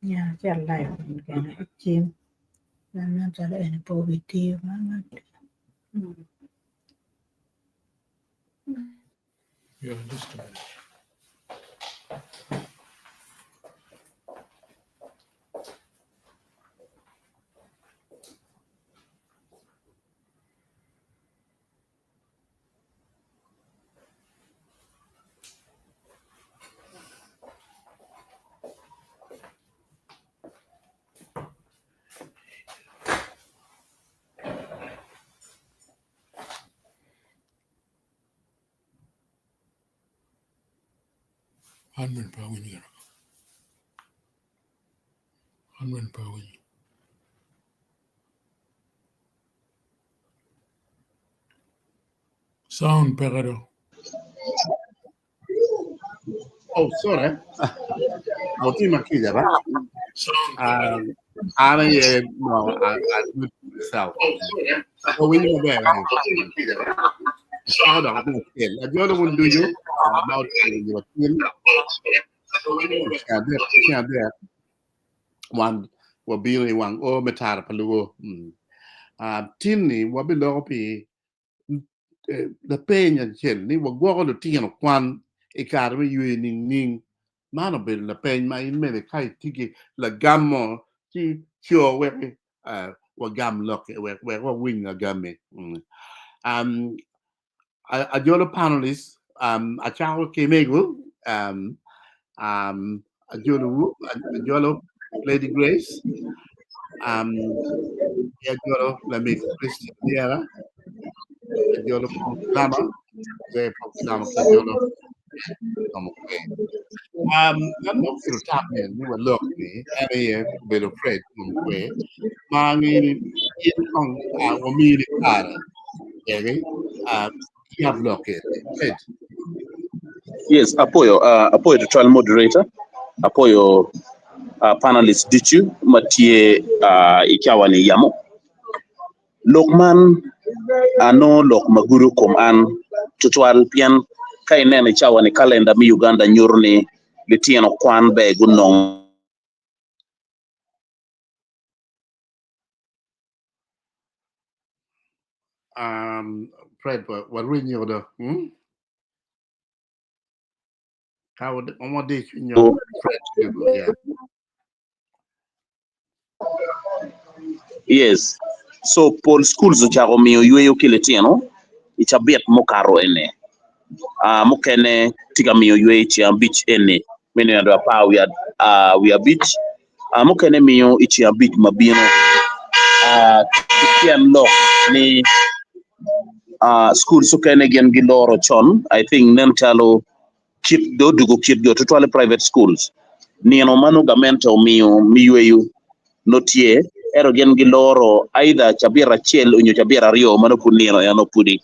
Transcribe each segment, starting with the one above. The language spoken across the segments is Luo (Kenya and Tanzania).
Ya, challay kena chim. Nana chala ene positive mana. Yeah, just a minute. Hanman pawin yara. Hanman pawin. Sound pegado. Oh, sorry. Moti makija ba? Sound pegado. Ana ye no, I do myself. So we know where I am. Hold on, I'm still. I don't want to do you about your team. Can't there. One will be one or metar paluo. Tinny, what below be the pain and chin, ni will go on the tin of one a car you ning. Man of the pain, my many kite tiki, la gammo, she sure where gam lock, where wing a gummy. A jolo panelist, a child came a jolo Lady Grace, a jolo la make Christian Diera, a jolo Lama, very Lama jolo. I'm not going to tap in. You will look me, and a bit afraid from where. Mangi, or me, okay, you have look it. Yes, apoyo the trial moderator, apoyo panelist Dichu, Mathieu Ikiawani Yamo. Lokman ano lok maguru kom an tutual pian kay nene Ikiawani kalenda mi Uganda nyurni litieno kwan be gunong. Fred, what ring you the? How would what did you know? Yeah. Yes. So Paul schools charo mi yueyo kilitieno ichabiet mokaro ene. Mokene tiga mi yueyo chia beach ene. Mene ndo pa we are beach. Mokene mi yo ichi beach mabino. Kian lo ni school so kene gen giloro chon. I think nentalo kit do dugo kit go to private schools. Ni no manu gamento mi yueyo notie ero gen giloro either chabira chel unyo chabira rio mano punino ya no pudi.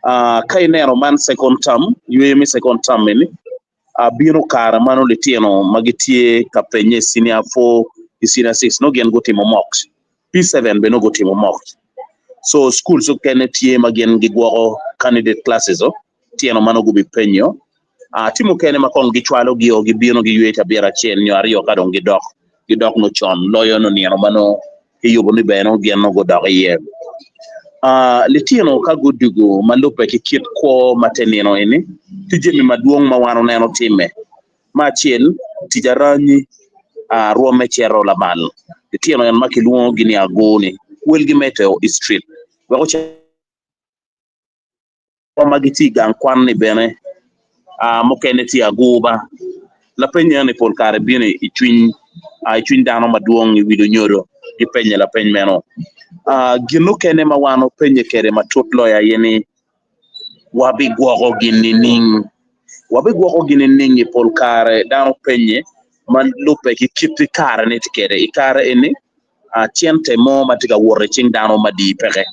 Kai nero man second term yueyo mi second term ni biro kara mano litieno magitie kapenye senior 4 senior 6 no gen go timo mock P7 be no go timo mock. So schools so kene tie magen gigworo candidate classes tieno mano go bi penyo timo kene makon gichwalo gi biro gi yueyo chabira chel nyo ario kadon gidok no chon loyo no niano mano iyugo ni beno giano go dog ye litino ka godugo malupe ki kit ko matenino ini tijemi maduong mawano neno time machiel tijarani ruome chero la mal litino yan makiluo gini agoni wel gi meteo street wako magiti gang kwan ni bene mokene ti aguba la penya ni pol kare bine ichwin dano maduong ni wido nyoro di penye la peny meno gino kene mawano penye kere matut loya yeni wabi gwogo gini ning pol kare dano penye man lupe ki kiti kare ni tikere ikare ene chiente mo matiga wore ching dano madi peke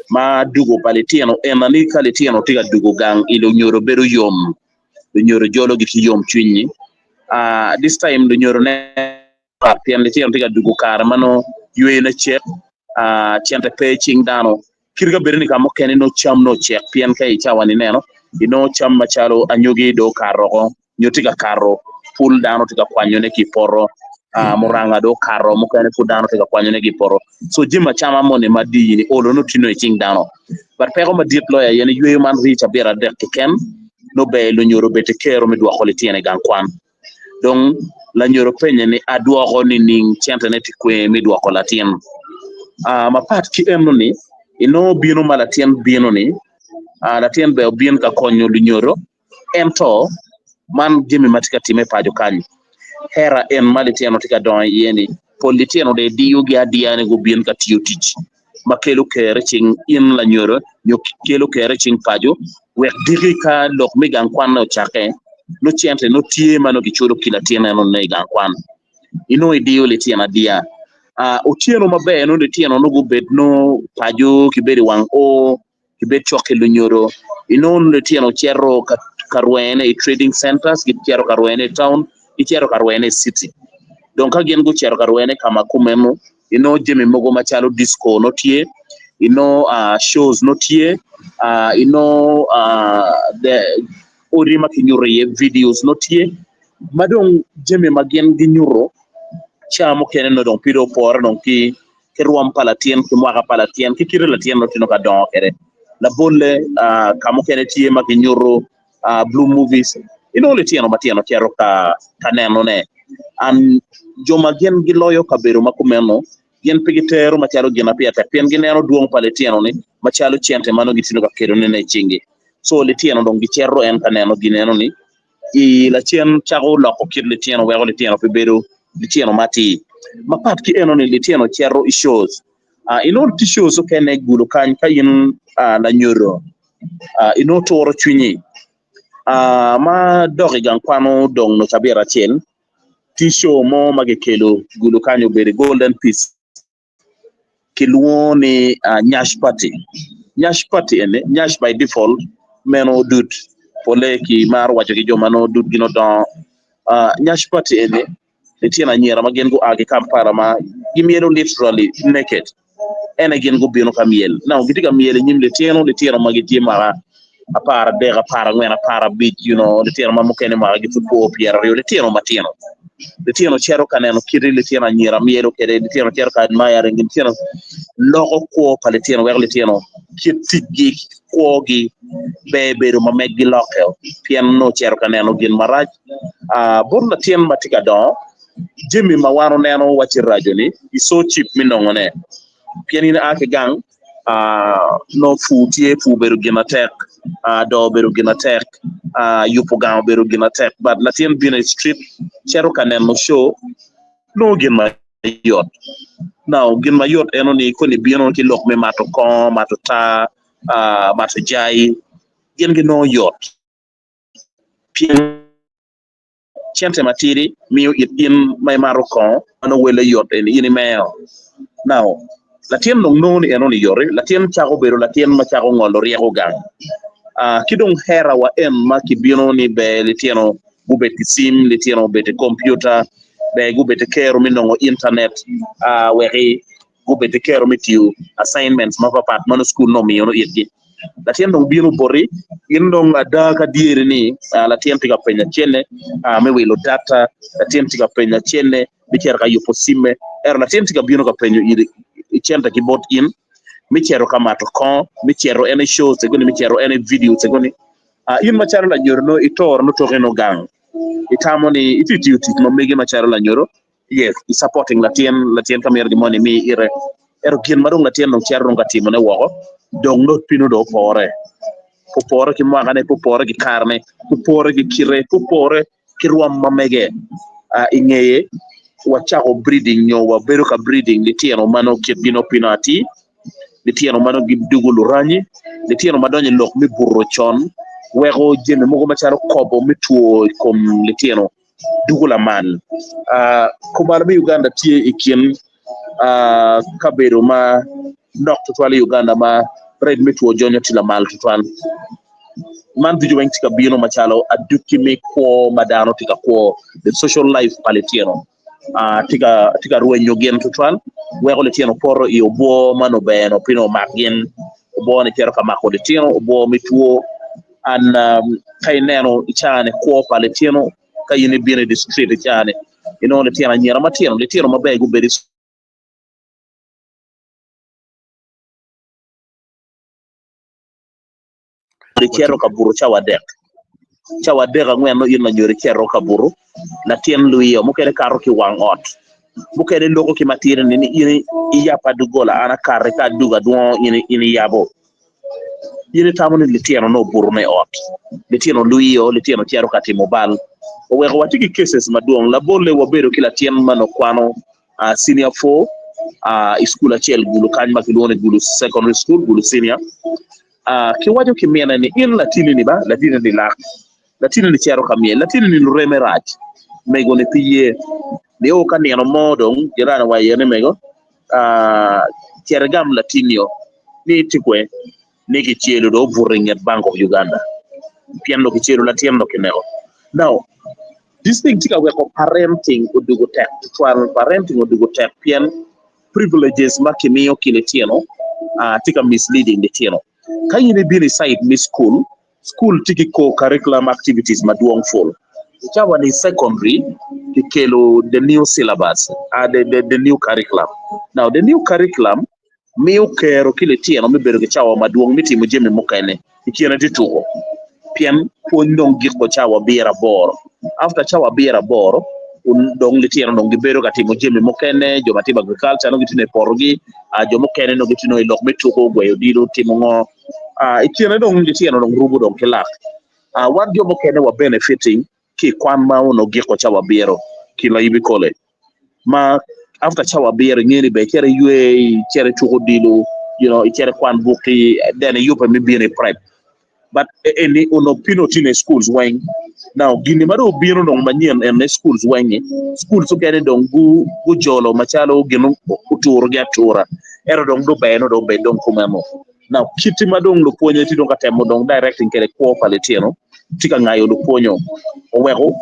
ma dugo palitiano enani kalitiano tiga dugo gang ilo nyoro beru yom du ñoro jolo gi ci yom ciñi this time du ñoro ne pian le tiam tiga dugu kar mano yuena check tianta peching dano kirga berni ka mo kene no cham no check pian kay chawani neno ino cham machalo anyogi do karo nyotiga karo full dano tiga kwanyo ne ki poro moranga do karo mo kene fu dano tiga kwanyo ne ki poro so jima chama mo ne madi ni olo no tino ching dano but pero ma dit loya yene yueyo man richa bera de ken no be lo nyoro bete kero mi dwa kholi tiene gan kwan donc la nyoro penye ni adwa ni ning tianta ne tikwe mi dwa khola tien ma pat ki emno ni ino bino mala tien bino ni la tien be bien ka konyo lu nyoro ento man jemi matika time pajo kanyi hera en mali tieno tika don yeni politieno de diu gi adiane go bien ka tiyo tich makelo kere ching in la nyoro kelo kere ching pajo wek diri ka lok mi gan kwan no chake no chiente no tie mano gi chulo kila tiena no ne gan kwan ino idio le tiena dia otieno mabe no de tieno no go bet no pajo ki beri wang o ki bet choke lu nyoro ino le tieno chero karwene trading centers ki chero karwene town ki chero karwene city donc again go chero karwene kama kumeno ino jemi mogo machalo disco no tie ino shows no tie ino the orima ki nyure videos no tie madong jemi magen di nyuro chamo kene no don pido por don ki ruam palatien ki mwaka palatien ki kire latien no tino ka don kere la bolle kamo kene tie maki nyuro blue movies ino le tieno matieno chero ka kaneno ne an joma gen gi loyo kabero makumeno gen pigitero machalo gena piata pien gineno duong pale tieno ni machalo chiente mano gitino ka kero ne chingi so le tieno don gicherro en kaneno gineno ni i la chien chago loko kir le tieno wego le tieno pibero le tieno mati mapat ki eno ni le tieno cherro i shows ino ti shows kene gulu kan kayin la nyoro ino toro chunyi ma dogi gan kwano dong no chabera chen ti show mo magekelo gulu kanyo bere golden piece kilwoni nyash party ene nyash by default meno dut pole ki mar wacho ki joma no dut gino don nyash party ene tiena nyera magen go age kampara ma gimielo literally naked ene gen go bino kamiel now gitiga miel nyimle tieno magiti mara apara dega para ngena para beat you know le tieno mamukene mara gi football piera le tieno matino le tieno chero kaneno kiri le tieno nyera mielo kede le tieno chero ka mayare ngin tieno logo ko pale tieno werle tieno kitigi kogi bebe ma meggi lokel piano chero kaneno gin maraj bon la tieno matika don jimmy mawano neno wachi radio ni iso cheap minongone pianina ake gang no futie fu beru gina tek do beru gina tek yupo gang beru gina tek but latien bina street chero kanen no show no gina yot now gina yot eno ni ko ni bino ki lok me mato kon mato ta mato jai gen no yot pian chente matiri miyo in may maro kon ano wele yot en ini mail now latien no ni eno ni yore latien chago bero latien ma chago ngolo riego gang kidong hera wa en ma kibino ni be litieno gubeti sim litieno bete computer be gubeti kero minongo internet weri gubeti kero mitiu assignments ma papa mano school no mi ono yedgi latien dong bino bori indong adaka diere ni latien tiga penya chene me wilo data latien tiga penya chene bicher ka yupo simme latien tiga bino ka penyo ichenta ki bot in mi chero kama to kon mi chero any shows segoni mi chero any video segoni in ma chero la nyoro no itor no to reno gang itamo ni ititi no megi ma chero la nyoro yes I supporting latien kamer di money mi ire ero gin marung latien no chero ngati mo ne wo dong no pino do popore ki magane popore ki carne popore ki kire popore ki ruam mamege ingeye wachago breeding nyo wa beruka breeding litieno mano kibino pinati litieno mano gidugulu ranyi litieno madonye lok mi burro chon wego jeme mogo macharo kobo mituo kom litieno dugula man kumala mi Uganda tie ikin kabero ma nok tutwale Uganda ma red mituo jonyo tila mal tutwan man du jowen tika bino machalo aduki me ko madano tika ko the social life paletiano tika ruenyo gen tutwal wego le tiano poro io bo mano beno pino magin bo ne tero kama ko le tiano bo mituo an kay neno ichane ko paletiano kay ne bine district ichane ino le tiano nyera matiano le tiano mabe go beri le tiano kaburu chawadek ngwen no ina nyori tiano kaburu la tien luyo mo kere karo ki wang ot mo kere loko ki matire ni ini iya padugola ana kare ka duga duo ini yabo yini tamoni le tiano no buru ne ot le tiano luyo le tiano tiaro kati mobile o wego watiki cases maduong la bolle wo bero kila tien mano kwano senior 4 school achel gulu kanma kilone gulu secondary school gulu senior ki wajo ki mena ni in latini ni ba latini ni la latini ni tiaro kamie latini ni remeraj mego ne piye ne o kan yano modong jirana wa yene mego tiargam latinio ni tikwe ni ki chelo do buringet Bank of Uganda piano ki chelo latino kinego now this thing tika we ko parenting udugo tek twal parenting udugo tek pian privileges makimio kiletiano tika misleading the tiano kayine bini side mi school tiki ko curriculum activities maduong full chawa ni secondary kikelo the new syllabus the new curriculum now the new curriculum mi okero kiletiano mi bero chawa maduong miti mo jemi mokene ikiana tituko pian pondong giko chawa biera boro after chawa biera boro dong litiano dong gibero kati mo jemi mokene jo matiba agriculture no gitine porgi jo mokene no gitino ilok metuko gweyo dilo timo ngo ikiana dong litiano dong rubu dong kelak what jo mokene wa benefiting ki kwan ma uno giko chawa biero kila ibi kole ma after chawa biero ngeni be kere yue kere tuko dilo kere kwan buki then yupa mi biene prep but any uno pino tine schools wang now gini maro biro dong manien en schools wangi schools kene dong gu jolo machalo ginu utur ga tura ero dong do be dong kumamo now kiti madong lo ponyo ti dong katemo dong directing kere ko paletiano tika ngayo lo ponyo o wego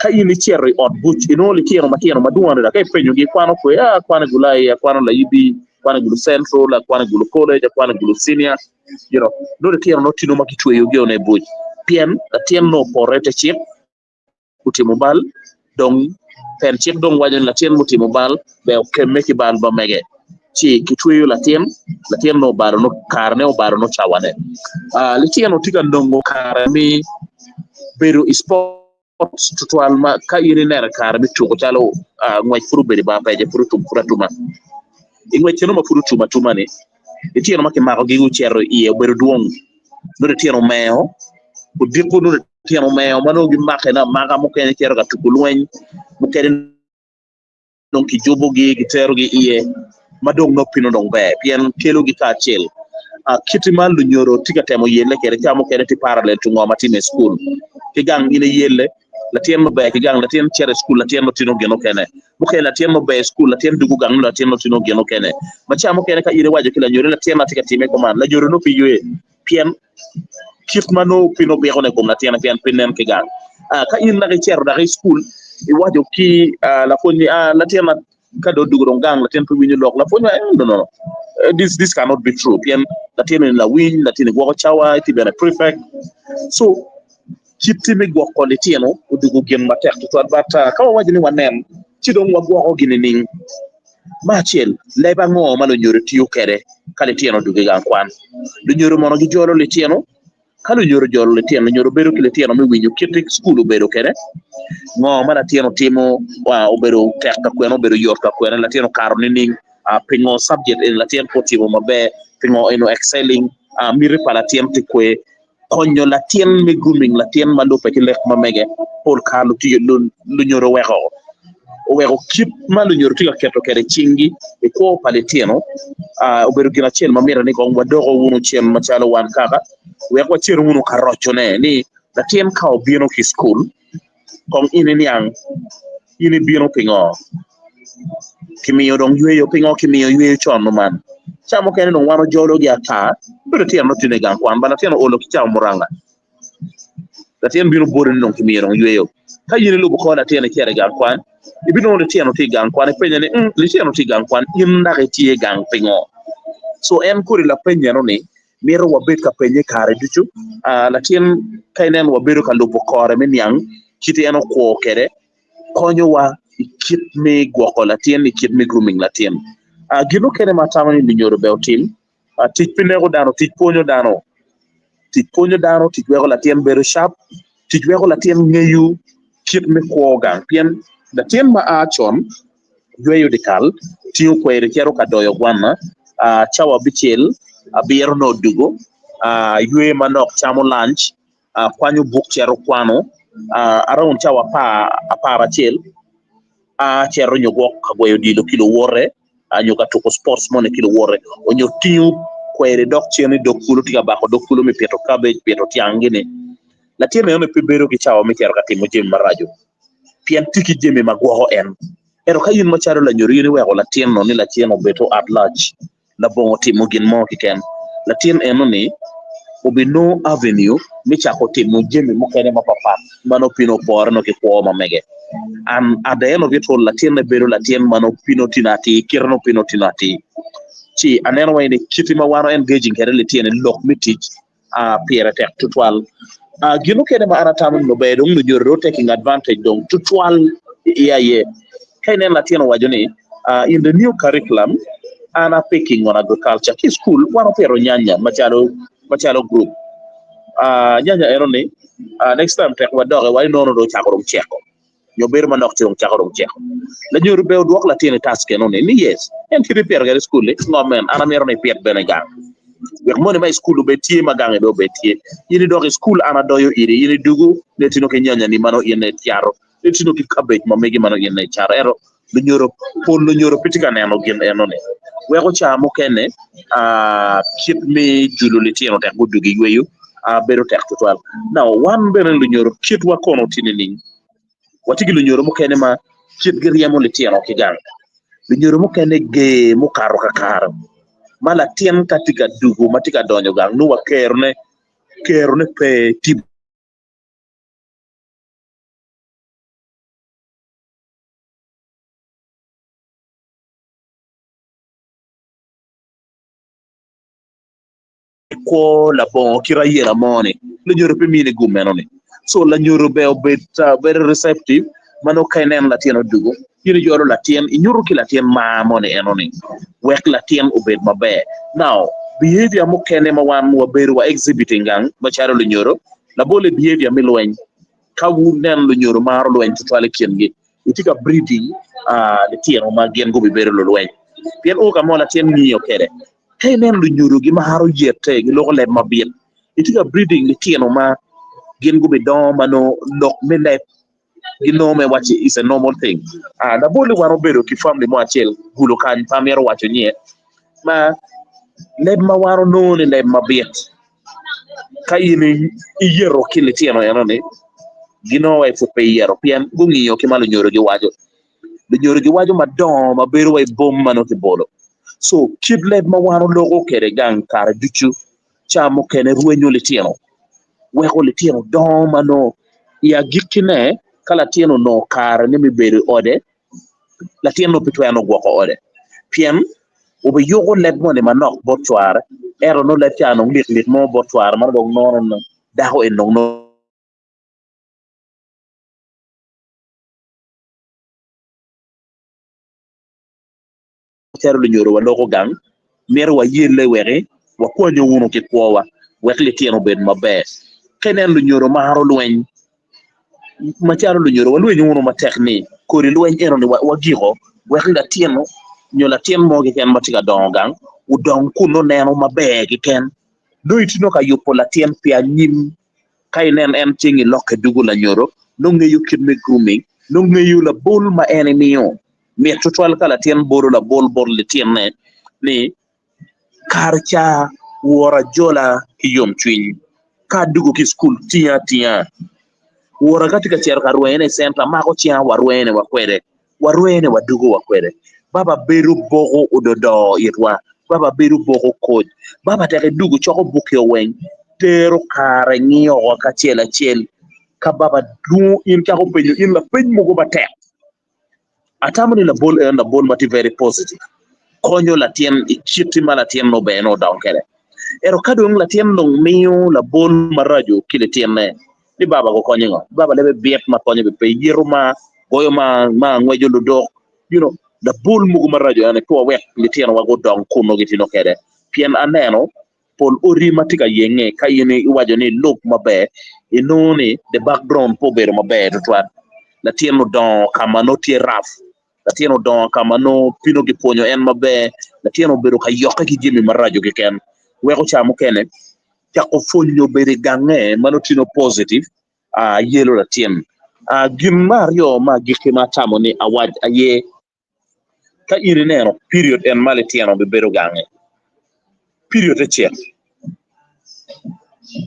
kayini cherry od buch inoli kiero matiano maduano da kay penyo gi kwano ko kwana gulai kwana la ibi kwana gulu central kwana gulu college kwana gulu senior no kiero no tino makitwe yoge one buch pien tien no porete chip utimo bal dong pen chip dong wajen la tien utimo bal be kemeki bal ba mege ci kitwe la tien no baro no karne o baro no chawane li tien o tiga ndongo karami beru sports tutual ma ka yini nera karami tuko chalo ngwaj furu beri ba peje furu tumatuma ingwe cheno ma furu tumatuma ne tien ma ke mako gigu chero iye beru duong no tien o meo udiko no tiamo meo mano gi makena maga mo kene kero ga tukulwen mo kene donc jobo gi tero gi iye madong no pino dong be pien kelo gi ka chel kitimal lu nyoro tiga temo yelle kere tamo kene ti parallel to ngoma time school ki gang ina yelle la tien mo be ki gang la tien chere school la tien no tino geno kene mo kene la tien mo be school la tien dugu gang la tien no tino geno kene ma chamo kene ka ire wajo kila nyoro la tien na tiga time ko man la nyoro no piye pien kitmano pino be xone ko na tiana pian pinen ke gang ka in la cer da school e wajo ki la fonni la tiana kado dugo don gang la tien ko winyo lok la fonni no this cannot be true pian la tiana la win la tiana go chawa ti bena prefect so kitime go ko le tiano o dugo gen ma tek to bata ka wajo ni wanem ci don wa go gini ning ma ciel le ba ngo ma lo nyoro tiyo kere kale tiano dugo gang kwan lu nyoro mono gi jolo le tiano kalo nyoro jolo le tiano nyoro bero kile tiano mi winyo kitik school bero kere ngo mana tiano timo wa obero tekka kweno bero yorka kweno la tiano karoni ning pingo subject en la tiano ko timo mabe pingo eno excelling mi repala tiano tikwe konyo la tiano mi grooming la tiano mando peki lek mamege pol kalu tiyo lu nyoro weko kip malu nyoro tiga keto kere chingi e ko pale tiano obero gina chel mamira ni ko wadogo wunu chel machalo wan kaka weko chero wunu karocho ne ni la tien ka obino ki school kong ini niang ini bino pingo kimiyo dong yueyo pingo kimiyo yueyo chon no man chamo kene no wano jolo gi ata pero tiano tine gang kwan bana tiano olo ki chamo muranga la tien bino borin non kimiro yeyo ka yini lu ko la tien kere gan kwan ibino le tien ti gan kwan penya ne le tien ti gan kwan inda ke ti gan pengo so en kuri la penya no ni miro wa bet ka penye kare duchu la tien kainen wa beru ka lu ko re men yang kiti eno ko kere konyo wa kit me gwoko la tien ni kit me grooming la tien gino kene matama ni nyoro be team tij pinero dano tij ponyo dano tij wego la tien beru sharp tij wego la tien ngeyu kit me ko gang pien la tien ma achon yoyo dikal tiyo kwere kero ka doyo gwana chawa bichel biero no dugo yue manok chamo lunch kwanyo buk chero kwano around chawa para chel chero nyogo kagwayo dilo kilo wore nyoga toko sports mone kilo wore onyo tiyo kwere dok cheni dok kulo tiga bako dok kulo mi pieto cabbage pieto tiangine la tiene yone pibero ki chawa mi chero katimo jem marajo pien tiki jeme magwaho en ero kayin macharo la nyori ni wego la tien no ni la tien obeto at large la bongo timo gin mo kiken la tien eno ni obi no avenue mi chako timo jeme mo kene ma papa mano pino por no ki ko ma mege an adeno vito la tien na bero la tien mano pino tinati kirno pino tinati ci aneno wayne kitima wano engaging kere le tien lok mitich piera tek tutwal gino kene ma anatam no be dum no joro taking advantage dum tutwal ye kainen la tien wajoni in the new curriculum ana picking on agriculture ki school wano pero nyanya machalo group nyanya eroni next time tek wadore way nono do chakorum cheko nyober manok chong chakorum cheko la nyoru be dwok la tien task no ni yes en ki repair ga school no men ana mero ne piet benegang we mo ne my school be tie magange do be tie yini do school ana doyo iri yini dugu netino ke nyanya ni mano yene tiaro netino ki cabbage ma megi mano yene tiaro ero lu nyoro pitika neno gen eno ne we ko cha mo kene kit me jululi tieno tek budugi weyu beru tek total now one benen lu nyoro kit wa kono tinini watigi lu nyoro mo kene ma kit giriamo le tieno ki gang lu nyoro mo kene ge mo karo kakaro mala tien katika dugu matika donyo gang no wa kerne pe tib ko la bon kira yera mone le nyoro pe mine gumeno ni so la nyoro be very receptive mano kainen la tieno dugo yiri joro la tien inyuru ki la tien ma mone enoni wek la tien obed mabe now behavior mo kene ma wan wa beru wa exhibiting gang ba charo le nyoro la bole behavior mi loñ kawu nen le nyoro maro loñ to tole kiengi itika breeding le tien o ma gen go be beru lo loñ pien o ka mo la tien ni okere hey nen lu nyoro gi maharo yete gi loko le mabien itika breeding le tien o ma gen go be don mano lok mele you know me watch is a normal thing da bole waro bedo ki family mo achel gulo kan pamero wacho nie ma leb ma waro no ne leb ma biet kayini iyero kile tieno yanone gino way fu pe yero pian gungiyo ki malu nyoro gi wajo ma don ma beru way bom mano ki bolo so kid leb ma waro logo kere gang kar duchu chamo kene ruenyo le tieno weko le tieno don mano ya gikine kala tieno no kar ne mi beru ode la tieno pitwano gwoko ode pian obe yogo leb mo ne manok botwar ero no le tiano lit mo botwar man dog non daho en no tero nyoro wa loko gang mer wa yelle were wa ko nyowuno ke kowa wekle tieno ben mabe kenen lu nyoro maharo lwen ma charo lu nyoro wa lwen nyowuno ma tekni ko ri lwen ero ni wa gigo wekle tieno nyola tien mo ge ken matiga dongang u don kuno neno mabe ge ken do itino ka yopo la tien pia nyim kay nen en tingi lokke dugu la nyoro no ngeyu kidme grooming no ngeyu la bol ma enemiyo me total kala tien boro la bol le tien ne ni karcha wora jola yom twin ka dugu ki school tia wora katika cher ka ruene center mako tia warwene wa dugu wa kwere baba beru bogo ododo yetwa baba beru bogo coach baba tere dugu choko bukyo wen tero kare ngiyo ka chela chel kababa du in ka ko penyo in la pen mo go batek atamani la bol mati very positive konyo la tien ichitima la tien no be no down kere ero kadung la tien no miyo la bol marajo kile tien ne ni baba ko konyo ngo baba lebe biet ma konyo be pe yiruma goyo ma ngwejo lu do you know the bol mugu marajo ane ko wek li tien wa go down kuno gitino kere pien aneno pol ori matika yenge kayene iwajo ni look mabe inoni the background po bero mabe to twat la tien no don kama no tie raf la tien no don kama no pino gi ponyo en mabe la tien no bero ka yoka ki jimi marajo gi ken weko chamu kene ta ko fonyo bere gange manotino positive yelo la tien gin mario ma gikima tamo ni awaj aye ka irinero period en male tieno be bero gange period eche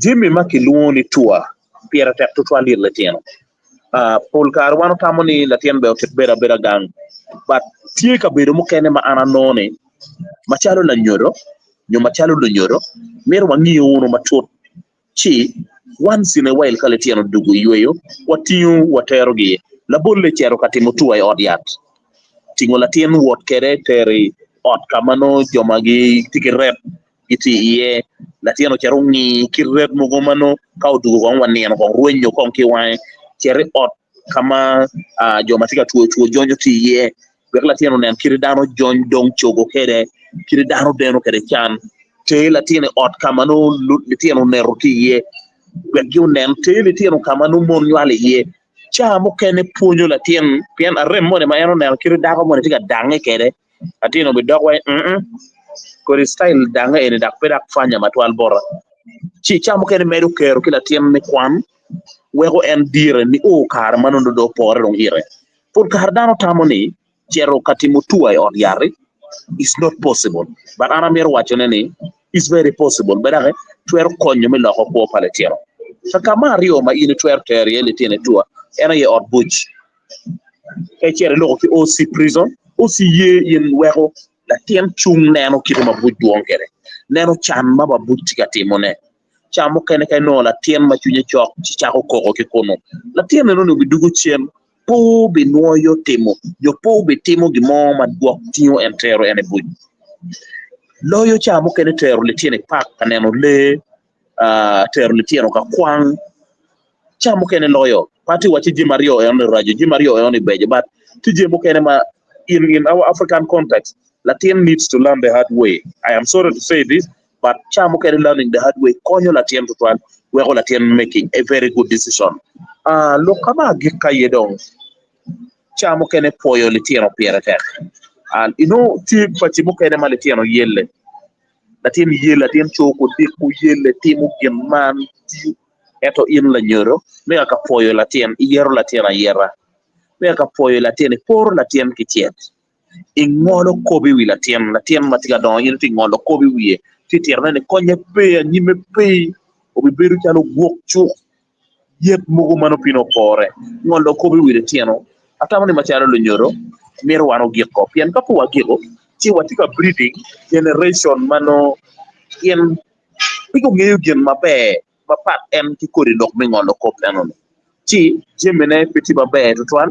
jimi makiluoni tua piera tek to twalir la tieno pol kar wano tamo ni la tien be otet bera gang but tie ka bero mo kene ma ananone machalo la nyoro machalo lo nyoro mer wangi uno matot chi once in a while kale tieno dugu yueyo watiu watero gi la bolle chero katimo tua e odiat tingo la tien wot kere teri ot kamano jomagi tikirep iti iye la tieno chero ngi kirep mugo mano ka dugu ko wanien ko ruenyo ko kiwae cheri ot kama jomatika tuo jonjo ti iye la tieno nen kiridano jon dong chogo kere kiridano deno kere chan te la tiene ot kamano le tieno nero ti iye wegyo nen te le tieno kamano mon yale iye cha mo kene punyo la tien pien arem mo ne ma eno nen kiridano mo ne tiga dange kere atino be dogwa ko style dange ene dak pedak fanya matwal bora chi cha mo kene medo kero kila tien ne kwan wego en dire ni o kar manondo do pore dong ire pour kar dano tamoni jero katimo tuwa on yari is not possible but ana mer wacho ne is very possible but ake twer konyo me loko ko pale tiero saka mario ma ini twer tere ele tiene tuwa ena ye od buch e chere loko ki osi prison osi ye yen wego la tien chung neno kituma buch duon kere neno chan maba buch tikatimo ne chamo kene kay no la tien ma chunye chok ci chako koko ki kono la tien no no bidugo chien po be noyo temo yo po be temo gi mo ma duok tio entero ene buj loyo chamo kene tero le tiene pak kaneno le tero le tieno ka kwang chamo kene loyo pati wachi ji mario e on rajo ji mario e on beje but tije mo kene ma in our African context la tien needs to learn the hard way. I am sorry to say this, but chamo kene learning the hard way konyo la tien to twan we la tien making a very good decision lo kama gika yedong chamo kene poyo le tieno pierre and you know ti pati mo kene male tieno yelle la tien yelle tien choko diku yelle timu geman eto in la nyoro me aka poyo la tien yero la tien ayera me aka poyo la tien por la tien kichet ingolo kobi wi la tien matiga don yin ti ngolo kobi wi ti tierna ne konye pe ni me pe obi beru chalo gwok chu yet mugo mano pino pore ngolo kobi wi le tieno atamani machalo lo nyoro mero wano giko pien kapo wa giko ti watika breeding generation mano yen piko ngeyo gen mabe papat en ki kori lok me ngolo kop eno ti jemene peti babe to twan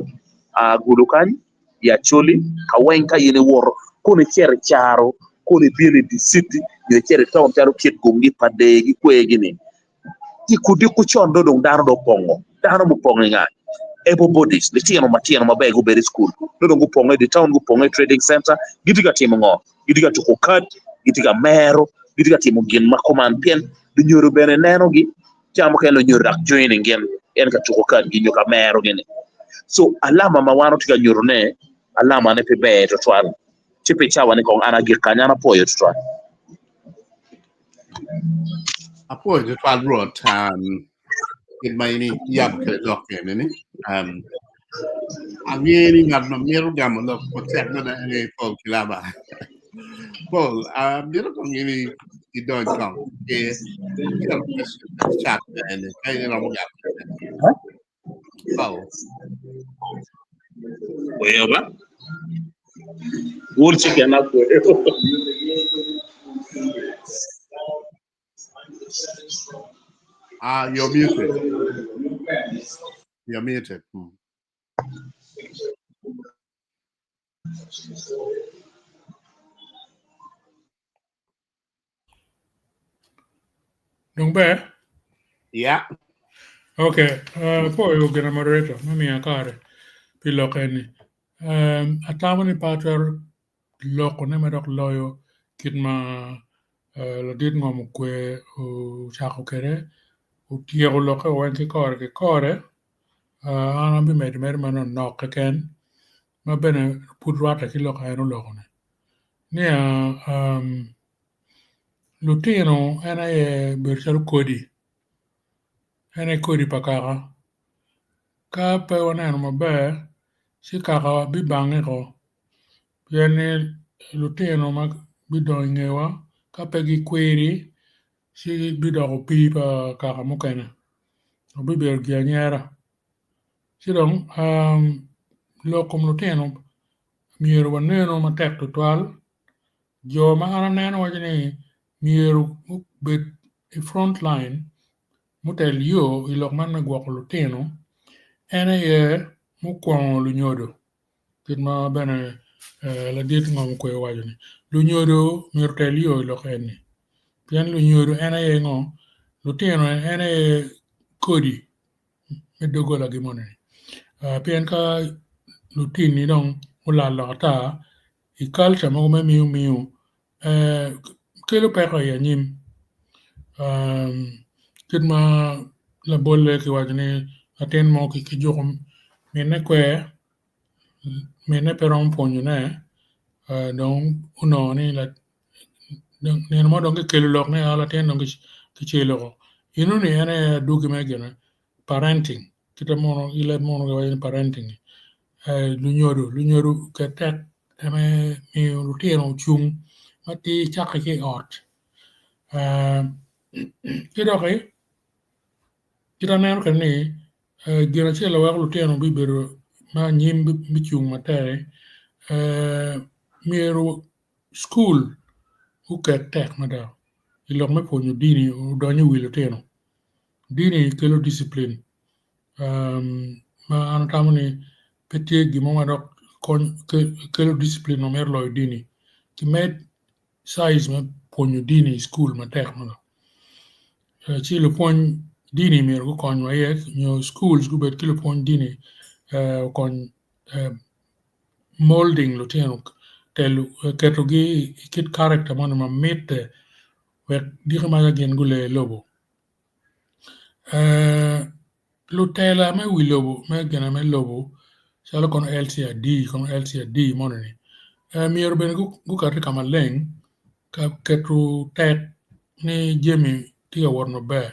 gulukan ya choli kawenka yene wor kone chere charo kone bile di city yene chere town charo kiet gongi pade gi kwegi ni ti kudi ku chondo dong dano do pongo dano mu pongo nga able bodies le tieno matieno mabe go beri school do dong pongo di town go pongo trading center gidiga timo ngo gidiga to kat gidiga mero gidiga timo gen makoman pien du nyoro bene neno gi chamo ken lo nyoro dak joining gen en ka to kat gi nyoka mero gene so alama mawano tiga nyoro ne alama ne pe be to twal chipe chawa ne kong ana gikanya na poyo to twal apo je twal rot in my ni yab ke dok ni angeni ngad no meru gam lo ko tek na ne pol kilaba pol dilo ko ngini I don't come ke chat and kay no mo gam pol oyo ba wor ci gena ko your music You're muted. Dong Bear? Yeah. Okay. For you get a moderator. Mami akare. Pilok any. Atamani patwer loko ne medok loyo kitma lo dit ngom kwe u chako kere u tiego loke wenki kore ana bi med mano nok ken ma bene pudwata ki loka eno loko ne nia lutino ena ye berchal kodi ena kodi pakaka ka pe wana maber si kaka bi bange ko piene lutino ma bido ngewa ka pe gi kweri si bido ko pipa kaka mukene obi ber gianyera sidong lokom lutino miero waneno matek tutwal jo ma ana neno wajini miero bet front line mutel yo ilok man na gwako lutino ene ye mukwongo lunyodo kitma bene la dit ngom kwe wajini lunyodo miero tel yo ilok ene pien lunyodo ene ye ngo lutino ene ye kodi medogola gimonene pien ka lutini dong ulala ata i culture mo me miu kelo peko ya nyim kitma la bolle ki wajni aten mo ki jokum mene kwe mene peron ponyo ne dong uno ni la ne mo dong kelo lok ne ala ten dong ki chelo inu ni ene dugi me gena parenting kita mo ile mo ga wajni parenting lunyoru ka tek eme mi lutino chung mati chaka ki ot kidoki kita neno kan ni gira chela wak lutino bibero ma nyim bi chung matere miero school uke tek mada ilok me ponyo dini udonyo wi lutino dini kelo discipline ma anatamani petie gimo madok kelo discipline omer loy dini ki med size ma ponyo dini school ma tek mana chi lo pon dini mer ko kon wa ye nyo schools go bet kilo pon dini kon molding lo teno tel keto gi kit character mana ma mette wek di ma gen gule lobo lo tela me wi lobo me gena me lobo salo kon LCD monani mier ben gu ka kama leng ka ketu tek ni jemi tiga warno be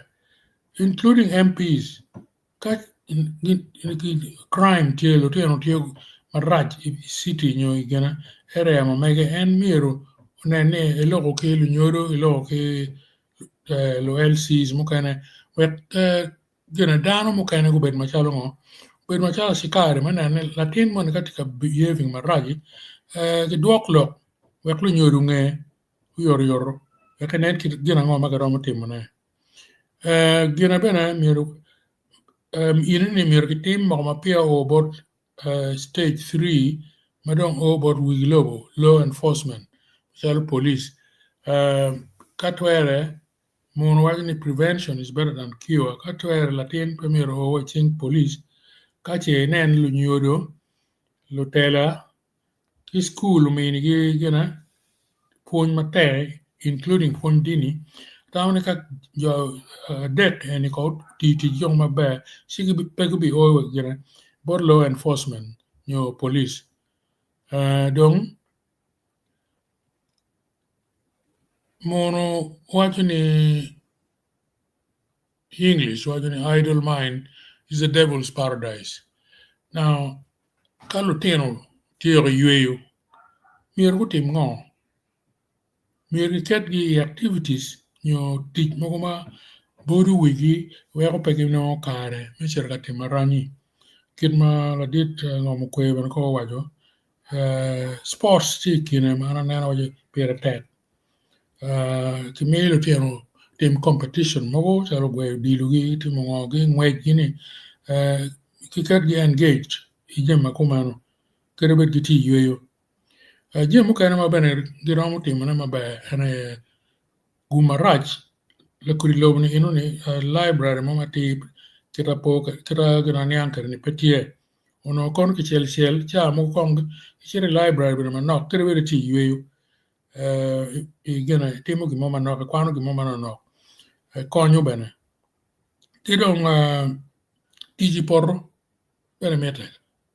including MPs ka crime tielo tiyo maraj city nyo igena area ma mege en miero ne eloko ke lunyoro eloko ke lo LCs mukane wet gena dano mukane gu bet machalo ngo bet machalo sikare manane latin mon katika behaving maraji ke duok lok wek lunyoro nge yor wekanen ki gena ngo magaromo timone gena bena miero ini miero ki tim mo pia o bot stage 3 madong o bot wigilobo law enforcement shall police katwere mon wajni prevention is better than cure katwere latin premier o watching police kache nen lunyodo lutela ki school mini gi gena pon mate including pon dini tawne ka jo det eni ko ti jong mabe sigi pegu bi o gena bot law enforcement nyo police donc mono wajni English wajni idle mind is the devil's paradise. Now kaluteno tiyo yueyo mier ko tim ngo mier ket gi activities nyo tich moko ma bodu wigi weko pegi no kare micher ka timarani kitma la dit ngom kwe ban ko wajo sports ti kine mana nana waje pere tek ki melo tieno tim competition moko chalo gwe dilugi timo ngogi ngwej gini kikat gi engaged ijem makumano kere bet gi ti yweyo jem kene mabene giromo timone maber ene gumarach lekuri lobni ino ni library mamati kita gina niankere ni petie ono kon ki chel cha mo kong chere library bene manok kere bet ti yweyo igena timo gimo manok kwano gimo manok konyo bene tidong tiji porro bene mete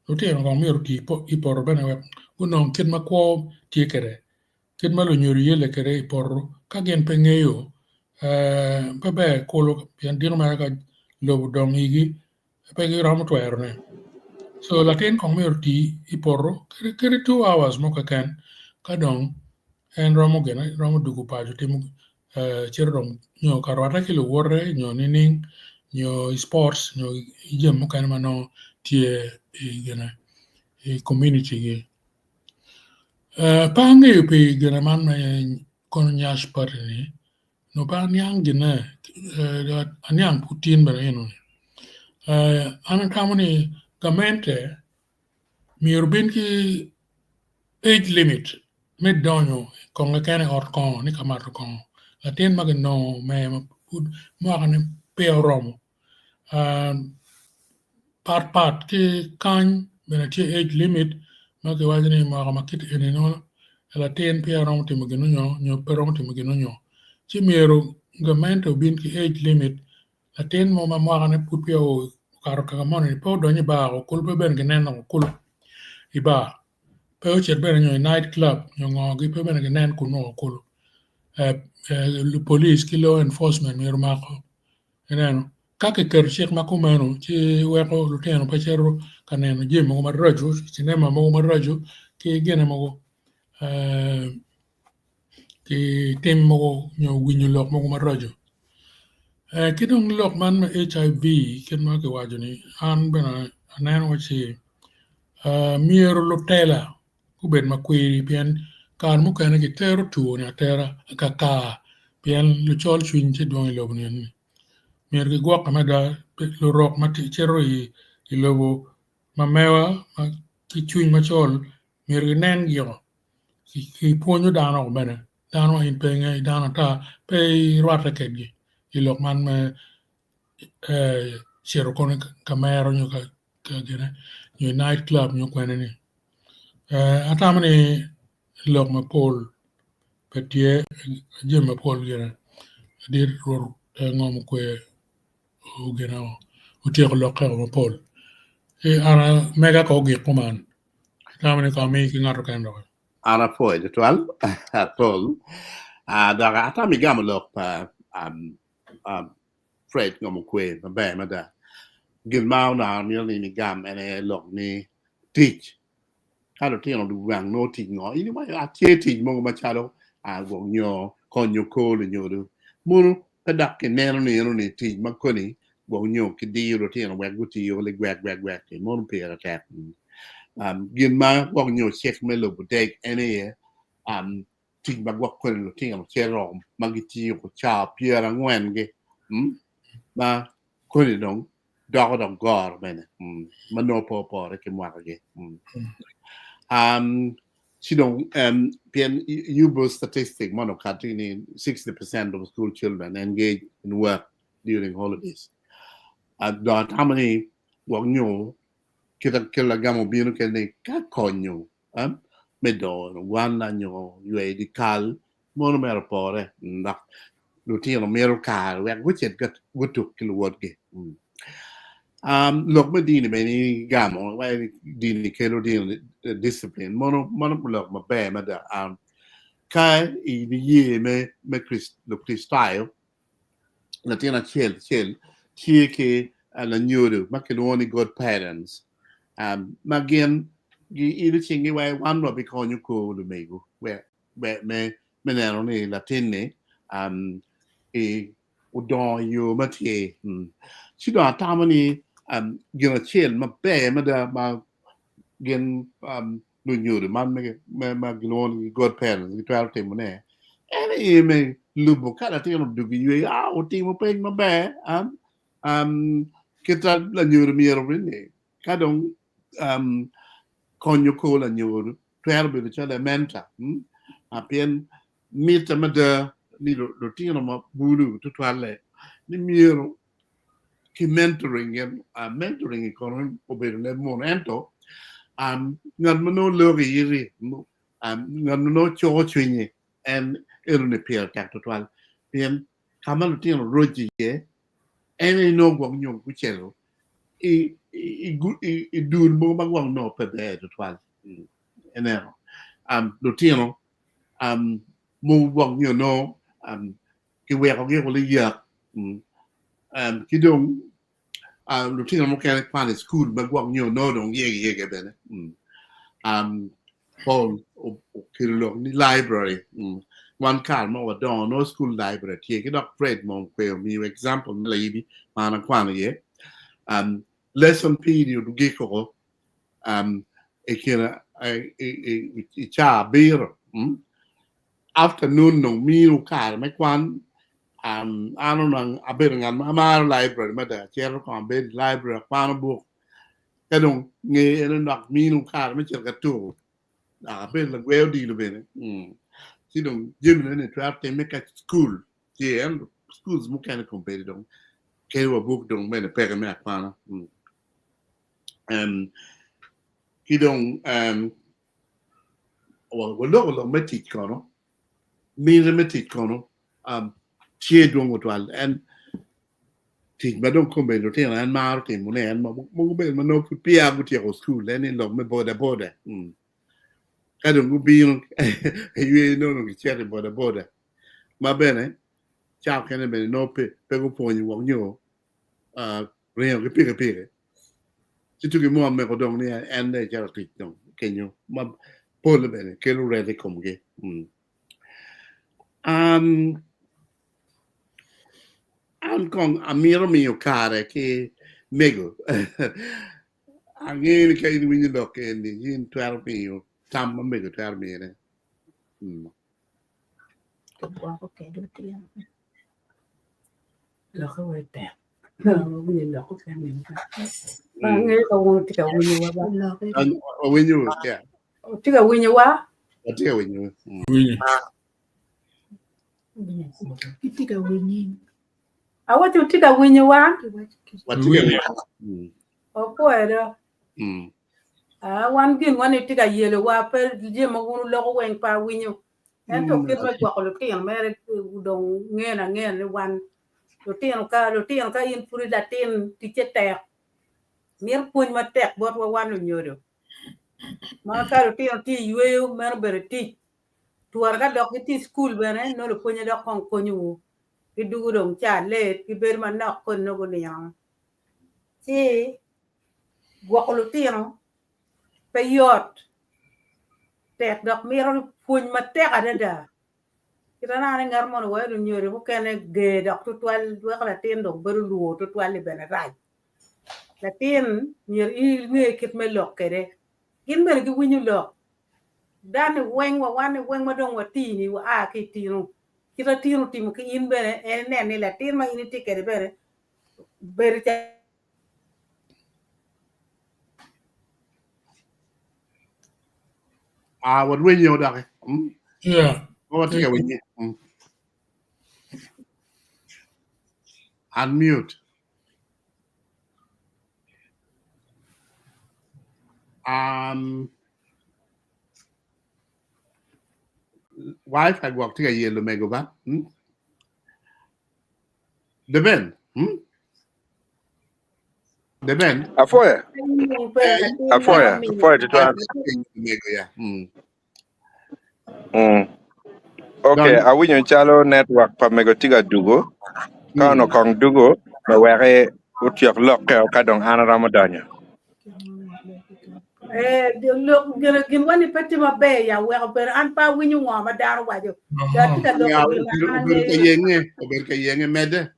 utien ngong miru ti iporro bene we unong kit makwo tie kere kit malo nyori yele kere iporro ka gen pe ng'eyo bebe kolo pian dino ma ka lobu dong igi pe gi ramu twero ne so latin kong miru ti iporro kere 2 hours mo ka ken ka dong en romo gena romo dugu paju timu chere dong nyo karwata kilo worre nyo nining nyo sports nyo jem mo kan mano tie gena community gi pa ngeyo pe gena man kono nyash parni no pa nyang gena anyang putin bana eno ana kamoni gamente mirbin ki age limit med donyo konga kene or kon ni kamar kon latin mag no me pud mo kan pe romo part ki kan bena ti age limit ma ke wajini mo ma kit ene no latin pe romo ti magino nyo pe romo ti magino nyo ci miero gamento bin ki age limit latin mo ma mo kan pud pe o karo ka mo ni po donyi ba o kul pe ben genen no kul iba pe o chet bene nyo night club nyo ngogi pe bene genen kuno kulu police ki law enforcement miru mako eneno kake ker chik makumeno ci weko luteno pa chero kaneno jim mo marraju sinema mo marraju ki gene mo ki tim mo nyo winyo lok mo marraju kidong lok man HIV ken ma ke wajuni an bena aneno wachi miero lutela kubet makwi pian kan mo kana ki tero tu na tera kaka pian lu chol chwin ci dong lobni ni mier gi gwak amada lo rok mati chero i lobo mamewa ma ki chwin machol mier gi nen gyo ki ponyo dano bene dano in penge dano ta pe rwata kedgi i lok man me chero kono kamero nyo ka gene nyo night club nyo kwene ni atamani lok ma pol petie jem ma pol gene dir ror ngom kwe gene utie ko lok ma pol ana mega ko gi kuman atamani ko mi ki ngato kan do Ana foi de tual tol daga atami gam lok pa Fred ngom kwe ba ma da gil mau na ni gam ene lok ni teach kalau tiang du wang no teach ngo ini ma a teach mo ma chalo go nyo kon nyo ko le nyo du munu kadak ke neno ni teach ma ko ni go nyo ki di ro tiang wang guti yo le gwak ke mon pe ra tap gin ma go nyo check me lo butek ene teach ba go ko lo tiang che rom magiti ko cha pia ra ngwen ge ma ko ni dong dog gor bene mano po re ke mo ge UBO statistic monocatini 60% of school children engage in work during holidays. Dot how many wagno kita gamo bino kene ka konyo medo one anyo yue di kal mono mero pore ndak lutino mero kal wek wichet gat wutuk kilo wodge lok medini beni gamo wai dini kelo dini discipline mono lok ma be ma da kai I di ye me Christile la tina chel chi ke la nyuru ma ke woni good parents ma gen gi idu chingi wai wan ro bi konyu ko lu mego we me nero ni la tinne udon yo matie chi do tamani gina chen ma be ma da ma gen lu nyuru man me glon god parents gi twelve te mone ene me lubo kala te no du gi o ti mo pe ma be kita la nyuru mi ro ni kadong konyo ko la nyoro twerbe de chale menta apien mita mada ni do tino ma bulu to twale ni miro ki mentoring and mentoring economy obere le monento ngan mano logi yiri ngan mano cho chwinye en erune pier tak to twal pien kamal tino roji ye ene no gwang nyong kuchelo i dul mo bagwang no pe be to twal enero do tino mo gwang you know ki we ko ge ko le yak ki dong do tino mo kan plan school bagwang you know dong ye ge bene Paul o kilo ni library one card mo wa don no school library tie ki dok Fred mo ko mi example lady mana kwana ye lesson period gi ko e kira e cha bir afternoon no mi u kar me kwan ano nang aber ngan ma library ma da cher ko be library kwan book kadong nge en nak mi u kar me cher ka tu ben la gwel di lo bene si dong jim ne trap te make a school ti en schools mo kan compare dong ke wa book dong bene pega me akwana ki dong wa lo metit kono mi metit kono tie dong wal and ti ba dong compare do te an mar te mo ne an mo be no pia go ti ko school en lo me boda kadong gubino e no che chere boda ma bene ciao che ne bene no pe go poni wong yo reo che pire se tu che mo me ko dong ni ende ja ti dong kenyo ma pole bene che lo rede come che con amiro mio care che mego angeli che in window doc in 12 mio tam ma mego 12 mio Qua có kẻ đưa tiền là không phải đẹp bây giờ có cái mình nghe câu thì cậu nhiều quá là cái window yeah chứ cậu nhiều quá Tia window cái cậu nhiều à what you think cậu nhiều quá ở quê đó one gin one it ga yele wa per je ma gunu lo wen pa winyo en to kit ma kwa lo tian mere dong ngena wan lo tian ka in puri da tin ti chete mir pun ma tek bot wa wan lo nyodo ma ka lo tian ti yue mer ber ti tuar ga dok ti school bene no lo punya dok kon konyu ki du dong cha le ki ber ma nok kon no go nyang ti gwa lo tian peyot tek dok miro puny matek adada kita nane ngar mon wa do nyori bu kene ge dok tutwal du kala tin dok beru luo tutwal bene raj la tin nyer i nge kit me lok kede gin ber gi winyu lok dan weng wa wan weng ma dong wa ti ni wa a ki tinu kita tinu tim ki in bene en ne ni la tin ma ini tikere bere what window doc Yeah. what tia window unmute wifi gwak tia yelo mego ba deben Afoya tutwa. mego ya Okay, awinyo chalo network pa mego tiga dugo. Kano kong dugo na were utiok lokke o kadong ana ramadanya. Look gin wani peti ma be ya we ber an pa winyu ngoma dar wajo da tiga do ber ka yenge mede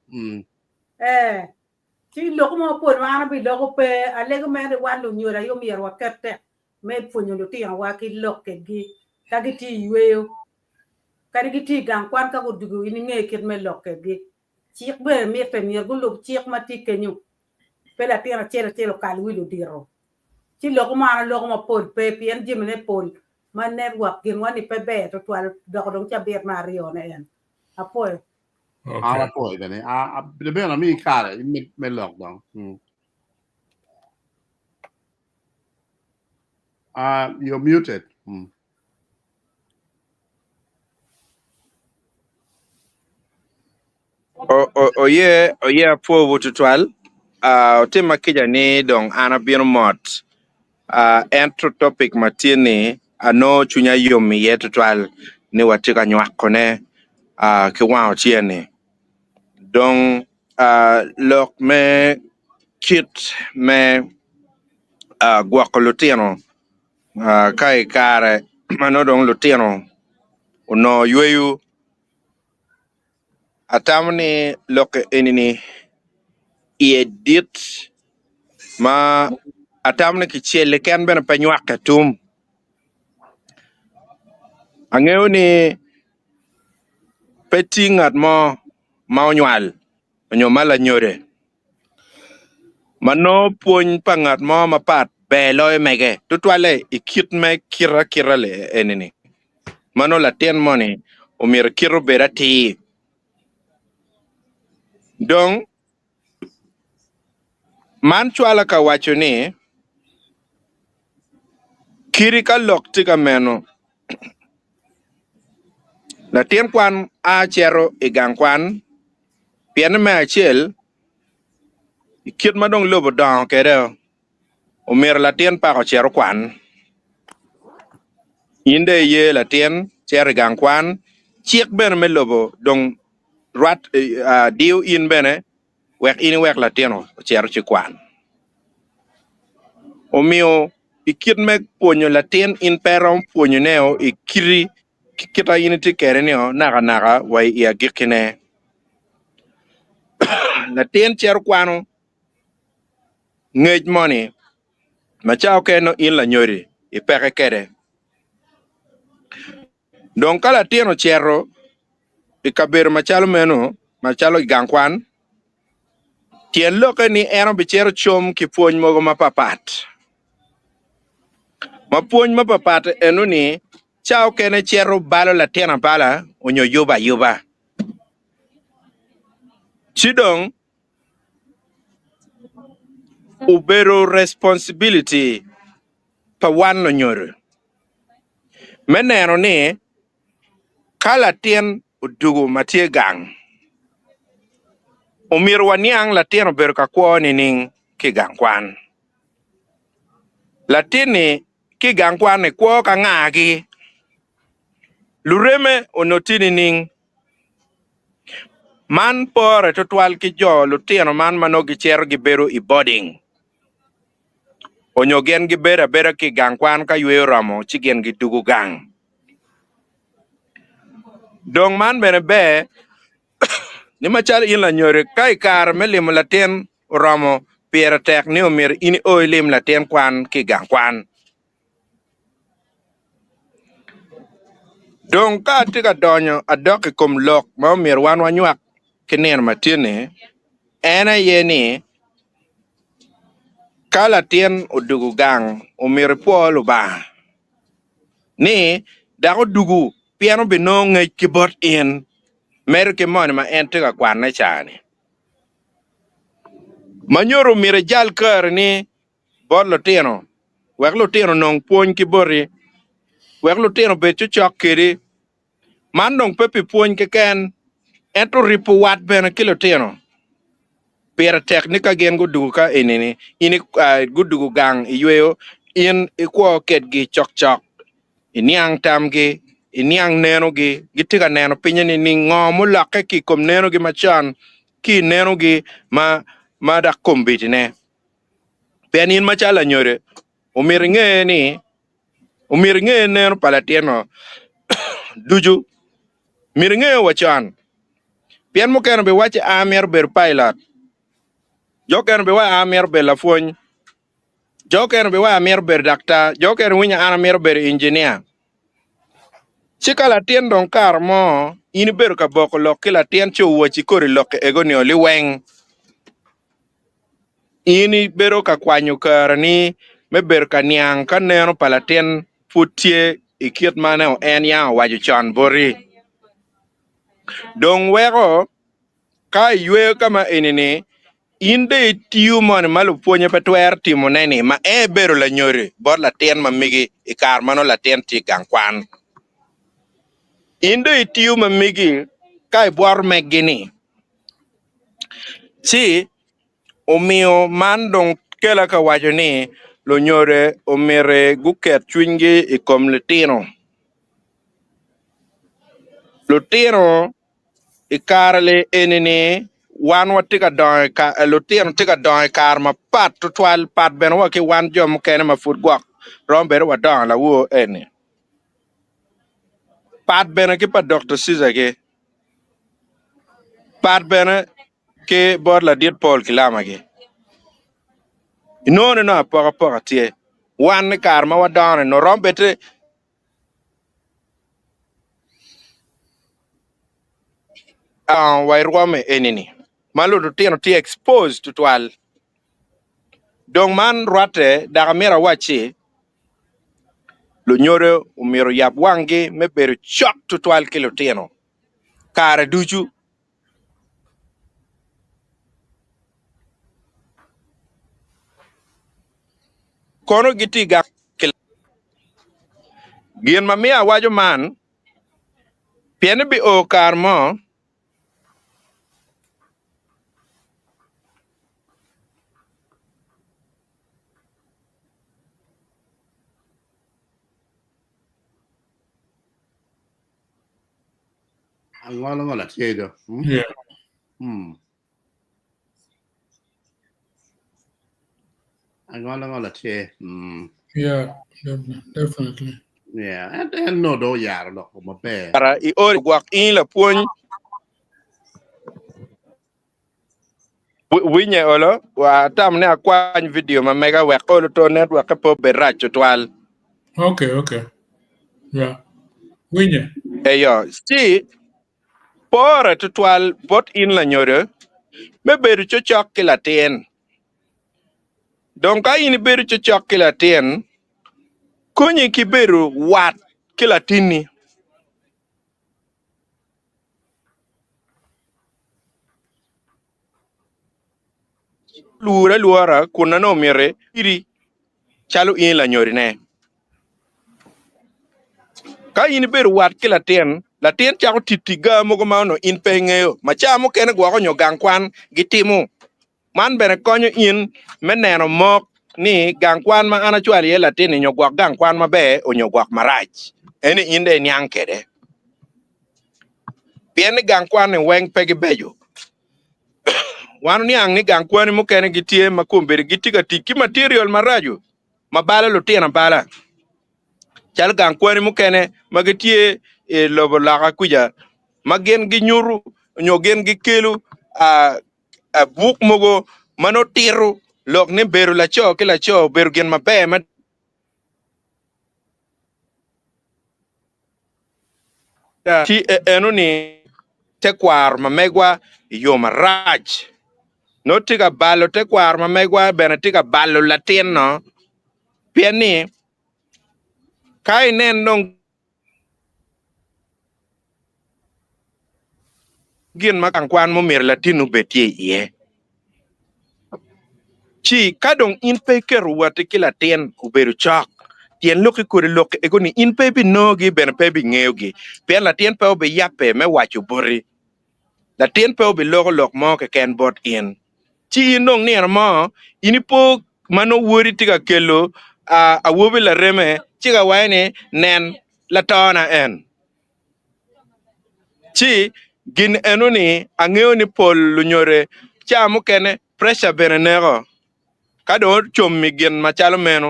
ti lo mo por ma bi lo pe ale go me wan lo nyora yo mi ro kete me funyo lo ti wa ki lokke gi ka gi ti yweyo ka gi ti gang kwan ka go dugu ini nge kit me lokke gi chik be mi pe mi go lo chik ma ti kenyu pe la tira chero kal wi lo diro chi lo ma pol pe pien jimne pol ma network gin wani pe be to twal do dong cha bet mario ne en apoy Ala poi bene. De bene mi care, me lockdown. You're muted. Oye po wututwal tema kija ni dong ana bino mot entro topic matini ano chunya yomi yetutwal ni watika nywakone kiwao chieni dong lok me kit me gwako lutino kai kare mano dong lutino uno yueyu atamni loke enini iedit ma atamni kichele ken bena penywak katum angeo ni petingat mo maunywal mala nyore mano puony pangat mo mapat beloy mege tutwale ikit me kira le enini mano latien moni umir kiro berati dong man chwala ka wacho ni kiri ka lok tika meno latien kwan a chero igang kwan piene me achiel ikit madong lobo dong kere umir latien pa ko chero kwan inde ye latien chero igang kwan chiek ben me lobo dong rat diu in bene wek in wek latino chero chi kwan omio ikit me puonyo latien in perom puonyo neo ikiri kita in ti kere neo naga wai ia gikine latien chero kwano ngej moni machao keno in la nyori ipeke kere don kala tieno chero ikaber machalo meno machalo igangkwan tien loke ni eno bichero chom ki puony mogo mapapat ma puony mapapat eno ni chao kene chero balo latiena bala onyo yuba chidong ubero responsibility pa wan no nyoro meneno ni kala tien udugu matie gang umir waniang latien ober ka kwoni ning ki gang kwan latini ki gang kwan ne kwo ka ngagi lureme onotini ning man pore totwal ki jo lutino man manogi chero gi bero i boarding onyo gen gi bera ki gang kwan ka yweyo ramo chi gen gi dugu gang dong man bene be ni machal in la nyore kai kar melim latien ramo piera tek ni umir ini oilim latien kwan ki gang kwan dong ka tika donyo adoki kum lok ma umir wan wanywak kiner matine ena yeni kala tien udugu gang umir polo ba ni dago dugu piano bino ngej kibot in mer ke mon ma ente ka kwan na chani manyoro mire jal kar ni bor lo tino wek lo tino nong puony kibori wek lo tino bet chok kiri man nong pepi puony ke ken ento ripu wat bena kilo tino pera teknika gen gudugu ka inini ini gudugu gang iweyo in ikwo ket gi chok iniang tamgi iniang neno gi gitika neno pinyeni ni ngomu lake ki kom neno gi machan ki neno gi ma da kombiti ne penin machala nyore umir nge neno palatieno duju mir nge wachan pien mo keno be wache amer ber pilot jo keno be wa amer ber lafuony jo keno be wa amer ber dakta jo keno winya amer ber engineer chikala tien don kar mo in ber ka boko lok kila tien cho wachi kori lok ego ni oli weng ini bero ka kwanyo kar ni me ber ka niang ka neno palaten putie ikiet mane en ya waju chan bori dong wego ka ywe kama enini inde tiu mon malu puonye petwer timo neni ma e bero la nyore bor la ten ma migi ikar mano la ten ti gang kwan inde tiu ma migi kai bor megini si omio man dong kela ka wajo ni lo nyore omere guket chwingi ikom letino lutino ikarle enini wan watika don ka lutino tika don kar ma pat twal pat ben wa ki wan jom kene ma fut gwak romber wa don la wo eni pat ben ki pa Dr. Caesar ke pat ben ke bor la dit Paul kilama ke no poka tie wan kar ma wa don no rombete wairwame enini malu lutino ti exposed to twal dong man rate daga mera wachi lo nyore umiro yap wangi me beru chok to twal kilo teno kare duju kono giti ga gien mamia wajo man piene bi o karmo Angola chedo. Yeah. Angola che. Yeah, definitely. Yeah, and no do yar lo ma be. para I ori gwak in la puony winye olo wa tam ne akwany video ma mega wek olo to network po berach to twal Okay. Yeah. Winye. eyo si pore to twal bot in la nyore me beru chok kila ten donc ka in beru chok kila ten kunyi ki beru wat kila tini luora kuna no mere iri chalo in la nyori ne ka in beru wat kila ten la ten chako titiga mogo mano in pe ng'eyo machamo kene gwako nyo gang kwan gitimo man bene konyo in meneno mok ni gang kwan ma ana chwali ye latin nyo gwak gang kwan mabe onyo gwak marach eni inde nyang kede pieni gang kwan ni weng pegi bejo wanu ni ang ni gang kwan mo kene gitie makumbere gitiga tiki material maraju mabala lutina bala chal gang kwan mo kene magitie e lobo laga kuja magen gi nyuru nyogen gi kelu a buk mogo mano tiru lok ne beru la cho kila cho beru gen mabe ma ti eno ni te kwar mamegwa yo maraj no tiga balo te kwar mamegwa bena tiga balo latin no pieni kai nen nong gin makang kwan mo mir latinu betie ye chi kadong in pe keru wate kila ten uberu chak tien loki kuri loki egoni in pe bi nogi ben pe bi ngeugi pen la tien pe obe yape me wachu bori la tien pe obe lok mo ke ken bot in chi nong ni mo inipo mano wori tiga kelo a wobi la reme chiga waine nen la tona en chi gin enoni angeo ni pol lunyore cha mo kene pressure benenego kado chom mi gin machalo meno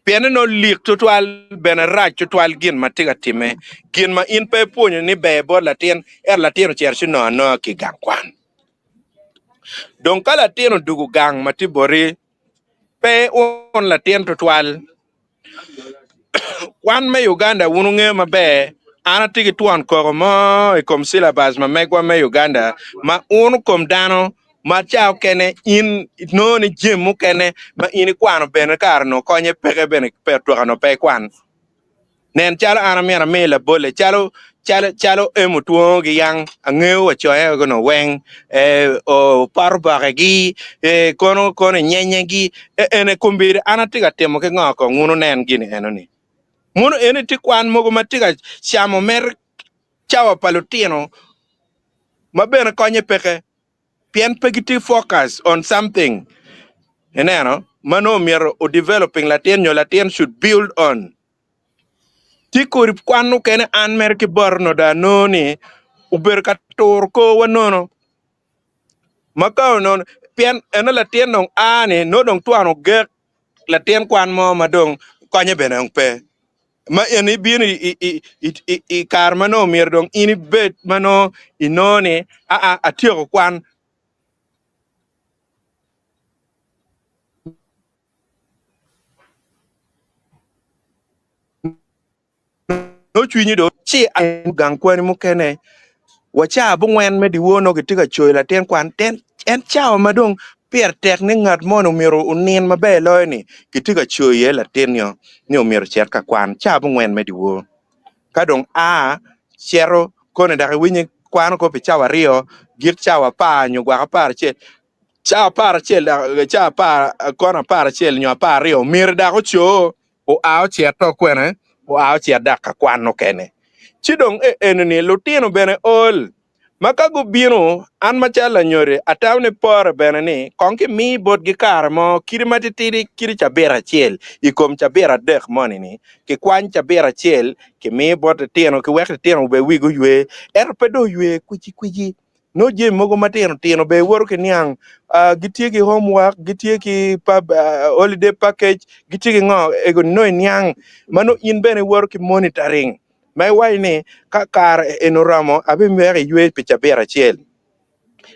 piene no lik tutwal bene rach tutwal gin matiga time gin ma in pe puonyo ni be bo latin latino cherchi no ki gang kwan don kala latino dugu gang matibori pe on latin tutwal kwan me Uganda wununge mabe ana tigi tuan ko mo e kom syllabus ma megwa me Uganda ma unu kom dano ma chao kene in no ni jimu kene ma in kwano bene kar no konye pege bene pe to no pe kwan nen chalo ana mera mela bole chalo emutuo gi yang angeu choe go no weng o parba gi kono nyenye gi ene kumbiri ana tiga temo ke ngako nguno nen gini enoni muno ene ti kwan mogo matiga chamo mer chawa palutino mabene konye peke pien pegiti focus on something eneno mano miero o developing Latin should build on tikuri kwanu kene an mer ki borno da noni uber ka tor ko wanono makao non pien eno Latin non ani no dong tuano ge Latin kwan mo madong konye bene on pe ma eni bini i kar mano mier dong ini bet mano inone atio kwan no chwinyi do chi gang kwan mo kene wacha bungwen me diwono gitika choy Latin kwan ten en chao madong pier tek ni ngat mono miero unin mabe loyni gitika choy ye Latin yo ni miero cher ka kwan cha bungwen me diwo kadong chero kone da winyi kwan ko pichawa rio gir chawa pa nyu gwa par che cha par che da cha pa kona par che nyu par rio mir da ko cho o che to kwene o che da ka kwan no kene chidong enni lutino bene ol makago bino an machala nyore atawne por bene ni konki mi bot gi kar mo kiri matitiri kiri chabera chiel ikom chabera dek moni ni ki kwan chabera chiel ki mi bot tino ki wek tino be wigo ywe pedo ywe kuji no je mogo matino tino be woro ki niang gitie ki homework gitie ki holiday package gitie ki ngo ego no niang mano in bene woro ki monitoring mai wai ni ka kar enoramo abi mere yue picha bera chiel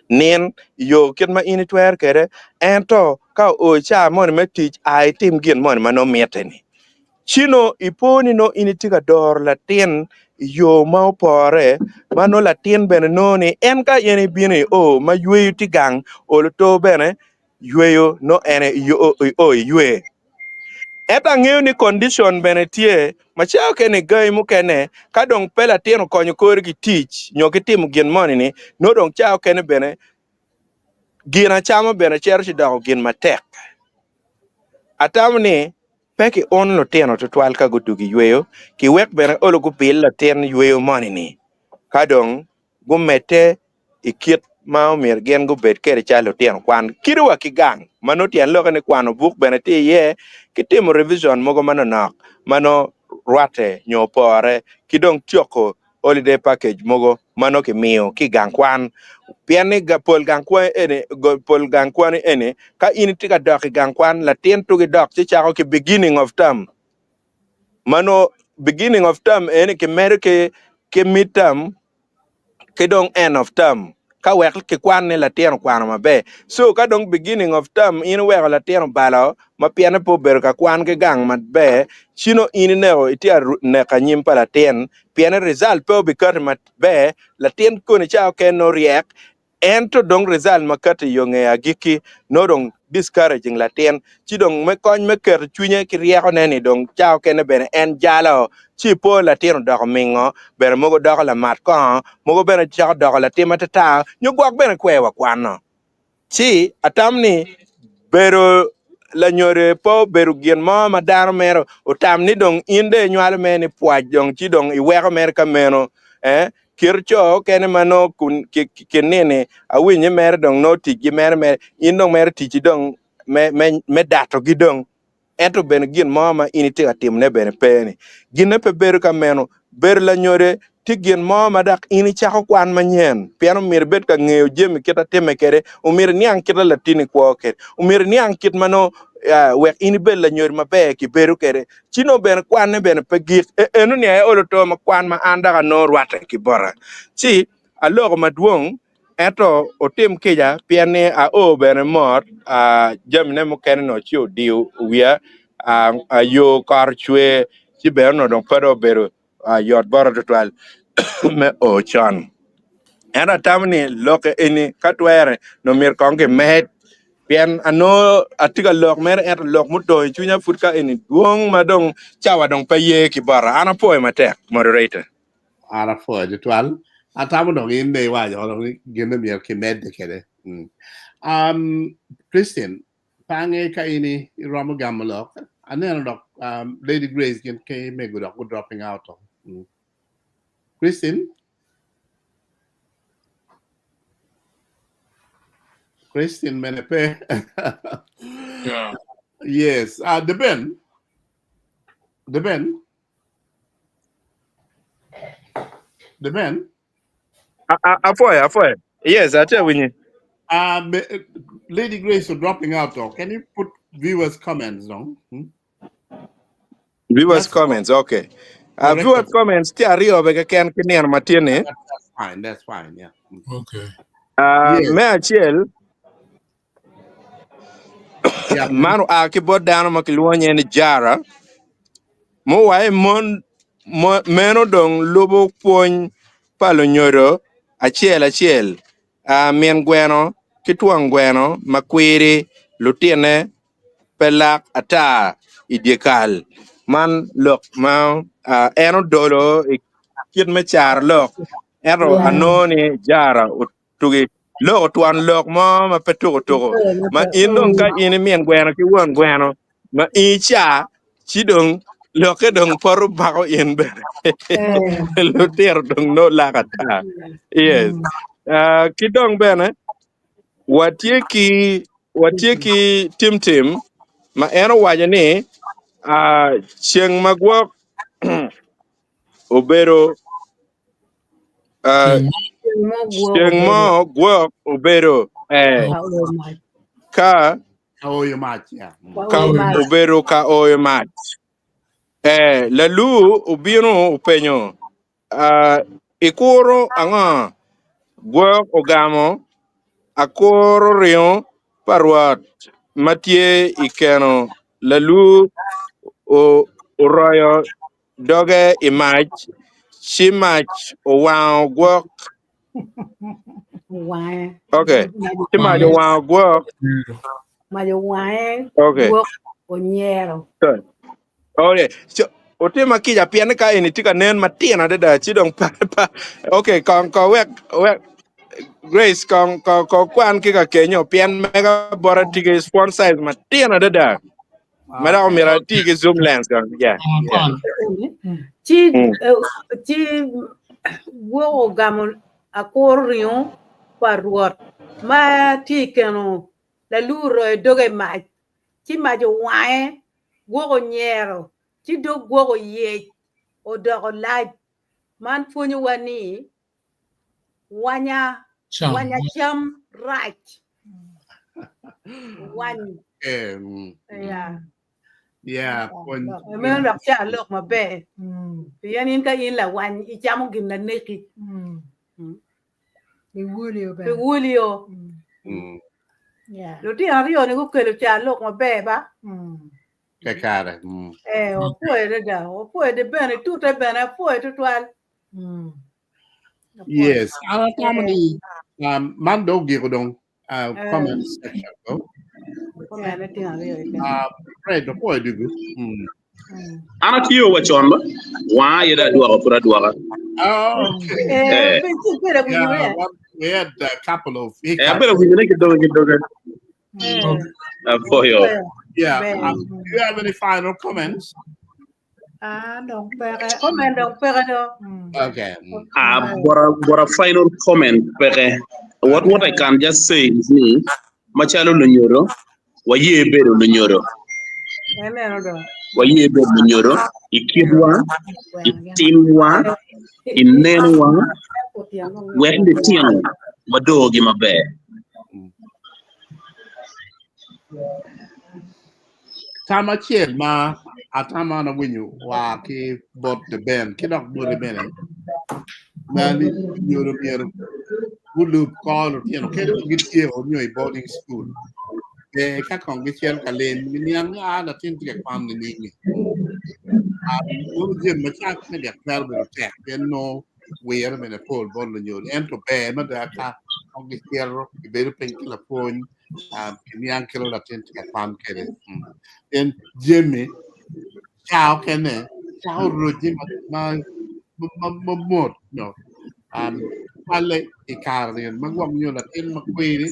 nen yo ket ma ini twer kere ento ka o cha mon me tich ai tim gin mon mano mieteni chino iponi no ini tiga dor Latin yo ma opore mano Latin bene no ni en ka yene bini o ma yue tigang o to bene yue no ene yo o yue eta ng'eyo ni condition bene tie machao kene gai mukene ka dong pela tieno konyo kor gi tich nyoki tim gin moni ni no dong chao kene bene gina chamo bene cherchi dago gin matek atamni peki on lo tieno to twal ka gudugi yweyo ki wek bene olo gu bil la tien yweyo moni ni ka dong gumete ikit ma omir gen gu bet kere chalo tieno kwan kirwa kigang mano tien lo kene kwano buk bene ti ye kitimo revision mogo mano nok mano rwate nyopore kidong tioko holiday package mogo mano kimiyo kigang kwan piani ga pol gang kwan ene ka ini tika dok gang kwan Latin to gi dok chako ki beginning of term mano beginning of term ene ki merke ki midterm ki dong end of term ka wek ki kwan ne Latin kwan mabe so ka dong beginning of term in wek Latin balo ma piane po ber ka kwan ke gang mabe chino in ne o itia ne kanyim pa Latin piane result po bikat mat be Latin ko ni chao ken no riek ento dong result makati yonge agiki no dong discouraging Latin chi dong me kon me ker chunye ki rieko ne ni dong chao ken bene en jalo chi po Latin dog mingo ber mogo dog la mat ko mogo bene chao dog la timatata nyugwak bene kwewa kwano chi atamni bero la nyore po beru gien mo madaro mero utamni dong inde nywal meni puaj dong chi dong iweko mer kameno kircho kene mano kun kinene awinye mer dong no tigi mer in dong mer tigi dong me dato gi dong ento ben gin mama initi atimne ben peni ginne pe beru kameno ber la nyore tigien mama dak ini chako kwan manyen piano mir bet ka ngeo jemi kita teme kere umir niang kita latini kwa kere umir niang kit mano wek ini bel la nyore mabe ki beru kere chino ben kwan ne ben pegit enu ne olo to ma kwan ma anda ka no rwata ki bora chi alogo maduong eto otim kija piane ben mor jamne mo ken no chiu diu wia yo kar chwe chi ber no dong pero beru yot bora total me o chan Era tamni loke ini katwere no mir konge met pian ano atiga lok mer lok mudo chunya futka ini duong madong chawa dong paye kibara ana poe matek moderator Ara foi de tual. Atamo dong in de wa yo dong gene mi ke med de kede. Christian, pange ka ini Romo Gamalok. Ane dok Lady Grace gen ke me go dropping out. Christian? Christian Menepe. Yeah. Yes. The Ben. The Ben. afoe yes I tell you Lady Grace are dropping out though. Can you put viewers' comments down? viewers comments okay viewers comments ti ario be ken kinian matine That's fine, yeah. Okay. Yes. me achiel Yeah. manu akibod dano makiluonye ni jara mo wae mon meno dong lubo puony palo nyoro achiel mien gweno kitwang gweno makwiri lutiene pelak ata idiekal man lok ma eno dolo kit me char lok ero anoni jara utugi lok tuan lok mo ma petugo ma indong ka ini mien gweno ki won gweno ma icha chidong loke dong poru bako in be lutier dong no lakata yes kidong bene watieki tim ma eno waje ni chieng magwok obero chieng mo gwok obero ka How you match? Yeah. ka obero ka oyo mach lalu ubino upenyo ikuro anga gwok ogamo akoro rio parwat matie ikeno lalu o royo doge imach chimach wow gwok okay chimach wow gwok okay okay so otema kija pian ka ini tika nen matina dada chidong pa okay kon ko wek Grace kon kwan kika kenyo pian mega bora tika sponsor matina dada mera mira tika zoom lens kan yeah chi wo gamon akorion parwat ma ti keno la luro doge ma chi ma jo wae go nyero chi do go ye o do la man funyu wani wanya cham right one yeah men rap cha lok ma be yanin ka in la wan I chamo gin na neki Julio yeah lo ti ario ne ko kelo cha lok ma be ba Kakara. o puede bene tutte bene poi tutto Yes. Anatamani mando giro dong comment section go. Comment ti ario Fred poi dugu. Ana tiyo wachomba wa yeda duwa pura duwa. Okay. We had a couple of better we make it doge. For you. Yeah. Do you have any final comments? Don't comment don't Okay. What a final comment pere. What I can just say is me machalo lunyoro wa yebe lunyoro. Wa yebe lunyoro ikidwa itimwa inenwa wende tiang madogi mabe. Tama chiel ma atama na winyu wa ki bot the band kidok do the band mani nyoro miero gulu call tieno kedo gitie o nyoy boarding school ka kong gichiel kalen miniang na tin tiek pam ni no jem machak ne dak verbo tek no wera mena pol bon lo nyo ento be ma da ka on di kero i be pen ki la pon ni anche la tente ka pan kere en jeme chao kene chao roji ma mot no wale i karne magwam nyo la ten makwiri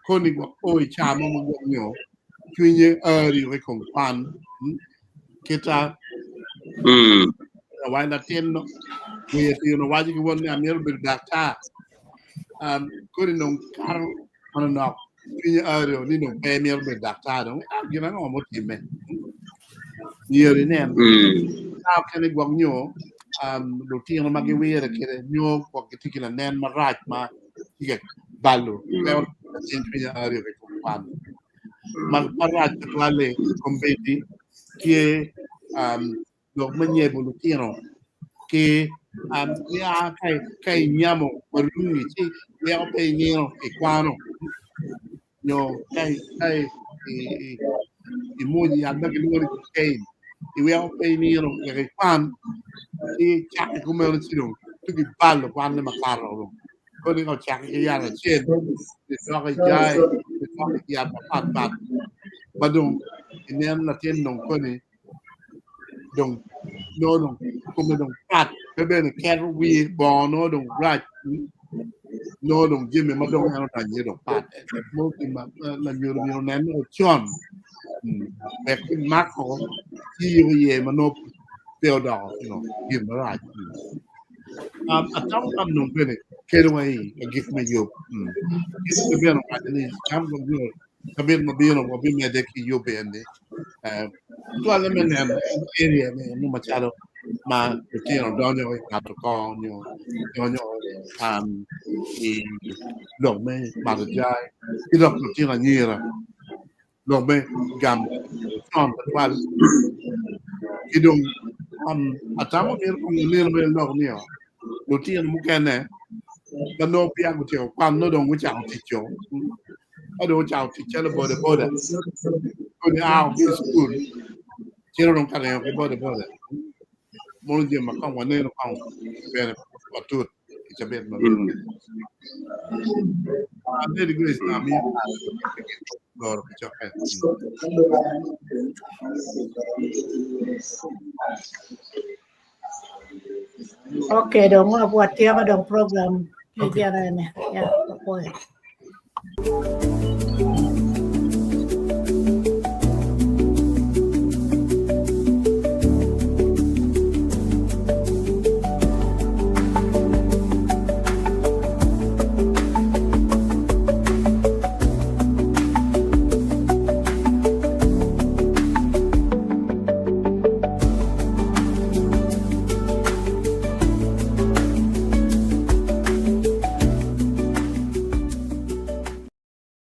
koni gwa oi chama magwam nyo Twinye early we kong pan kita why not ten no we why you want a little bit data kuri nong kar ano no twinye early ni nong pay me bit data no you know mo time yeri nem how can it gwang nyo do tino magi we kire nyo ko kitikila nen maraj ma tige balu pero twinye early we kong pan Marrat quale competi che lo manye volutino che ya kai nyamo marungi ci ya pe nino e quano no kai i modi anda che loro kai i ya pe nino e quan e c'è come un ciro tu che ballo quando ma caro con il c'è che ya la c'è di so che già di so che ya pat badung inen la tien nong ko ni dong no dong kuma dong pat be be ker wi bo no dong right no dong jime ma dong ano tan ye dong pat mo ki ma la nyoro ni nen o chon be ki ma ko ti ye ma no peo da no jim right atam tam nong ko ni kero ai give me you is the be no pat ni kam go ni kabir mabino wa bimi deki yobe ande tuale menen area ne no machado ma tino donyo kato ko nyo i lo me ma jai i lo tino nyira lo me gam on tuale i dong atamo mir ko ni me lo ni lo tino mukene no pia ko tio kwano dong wo chao ti cho ado chao ti chelo boda ko ni ao ki school chelo non kare ko boda mo je ma kan wane no kan bere patut ki chabet ma ande di grace na mi lor ki chape Okay, dong buat tiap dong program kegiatan ya, pokoknya.